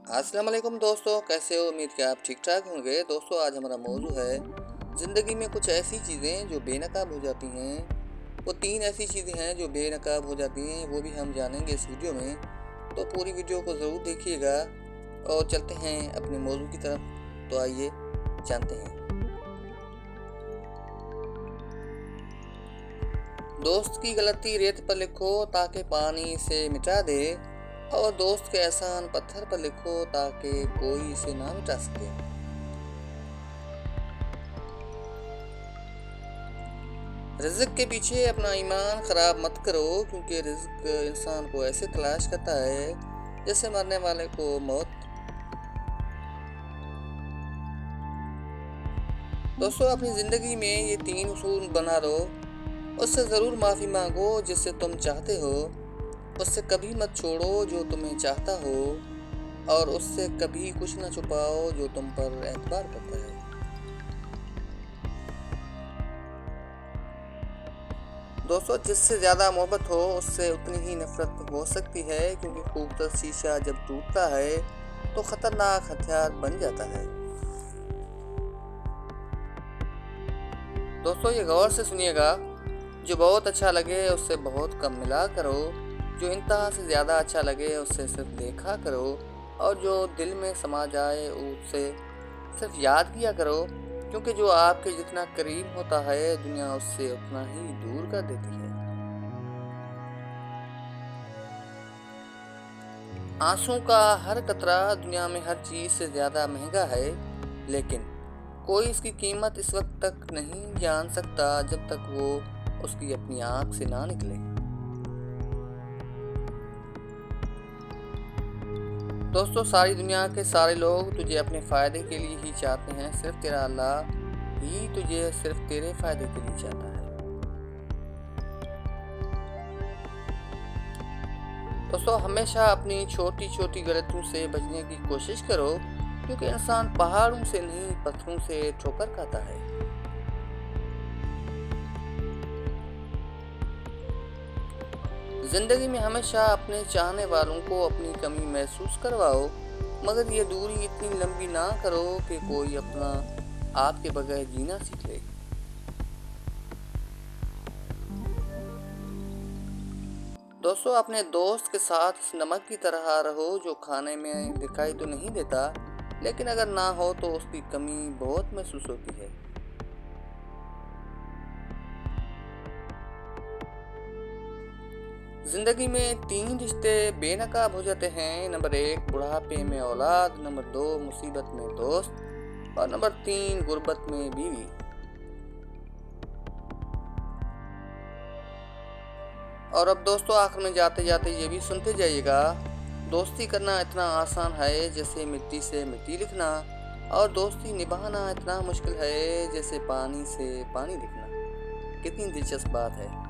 अस्सलाम वालेकुम दोस्तों, कैसे हो? उम्मीद कि आप ठीक ठाक होंगे। दोस्तों, आज हमारा मौजू है ज़िंदगी में कुछ ऐसी चीज़ें जो बेनकाब हो जाती हैं। वो 3 ऐसी चीज़ें हैं जो बेनकाब हो जाती हैं, वो भी हम जानेंगे इस वीडियो में। तो पूरी वीडियो को ज़रूर देखिएगा और चलते हैं अपने मौजू की तरफ। तो आइए जानते हैं। दोस्त की गलती रेत पर लिखो ताकि पानी से मिटा दे, और दोस्त के एहसान पत्थर पर लिखो ताकि कोई इसे ना मिटा सके। रिज़्क के पीछे अपना ईमान ख़राब मत करो, क्योंकि रिज़्क इंसान को ऐसे तलाश करता है जैसे मरने वाले को मौत। दोस्तों, अपनी ज़िंदगी में ये 3 उसूल बना लो। उससे ज़रूर माफ़ी मांगो जिससे तुम चाहते हो, उससे कभी मत छोड़ो जो तुम्हें चाहता हो, और उससे कभी कुछ न छुपाओ जो तुम पर एतबार करता है। दोस्तों, जिससे ज़्यादा मोहब्बत हो उससे उतनी ही नफ़रत हो सकती है, क्योंकि खूबसूरत शीशा जब टूटता है तो ख़तरनाक हथियार बन जाता है। दोस्तों, ये गौर से सुनिएगा। जो बहुत अच्छा लगे उससे बहुत कम मिला करो, जो इंतहा से ज़्यादा अच्छा लगे उससे सिर्फ देखा करो, और जो दिल में समा जाए उससे सिर्फ याद किया करो, क्योंकि जो आपके जितना करीब होता है दुनिया उससे उतना ही दूर कर देती है। आंसू का हर कतरा दुनिया में हर चीज़ से ज़्यादा महंगा है, लेकिन कोई इसकी कीमत इस वक्त तक नहीं जान सकता जब तक वो उसकी अपनी आँख से ना निकले। दोस्तों, सारी दुनिया के सारे लोग तुझे अपने फ़ायदे के लिए ही चाहते हैं, सिर्फ तेरा अल्लाह ही तुझे सिर्फ तेरे फ़ायदे के लिए चाहता है। दोस्तों, हमेशा अपनी छोटी छोटी गलतियों से बचने की कोशिश करो, क्योंकि इंसान पहाड़ों से नहीं पत्थरों से ठोकर खाता है। ज़िंदगी में हमेशा अपने चाहने वालों को अपनी कमी महसूस करवाओ, मगर ये दूरी इतनी लंबी ना करो कि कोई अपना आपके बगैर जीना सीख ले। दोस्तों, अपने दोस्त के साथ उस नमक की तरह रहो जो खाने में दिखाई तो नहीं देता, लेकिन अगर ना हो तो उसकी कमी बहुत महसूस होती है। जिंदगी में 3 रिश्ते बेनकाब हो जाते हैं। नंबर 1 बुढ़ापे में औलाद, नंबर 2 मुसीबत में दोस्त, और नंबर 3 गुर्बत में बीवी। और अब दोस्तों, आखिर में जाते जाते ये भी सुनते जाइएगा। दोस्ती करना इतना आसान है जैसे मिट्टी से मिट्टी लिखना, और दोस्ती निभाना इतना मुश्किल है जैसे पानी से पानी लिखना। कितनी दिलचस्प बात है।